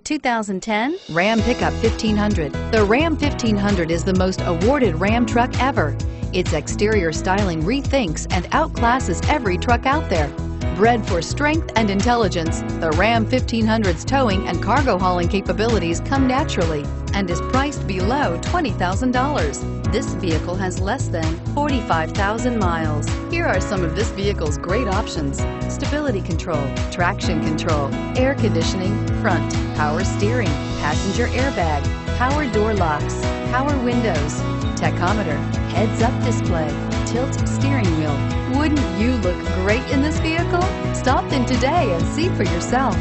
2010 Ram Pickup 1500. The Ram 1500 is the most awarded Ram truck ever. Its exterior styling rethinks and outclasses every truck out there. Bred for strength and intelligence, the Ram 1500's towing and cargo hauling capabilities come naturally and is priced below $20,000. This vehicle has less than 45,000 miles. Here are some of this vehicle's great options: stability control, traction control, air conditioning, front, power steering, passenger airbag, power door locks, power windows, tachometer, heads-up display, tilt steering wheel. Wouldn't you look great in this vehicle? Stop in today and see for yourself.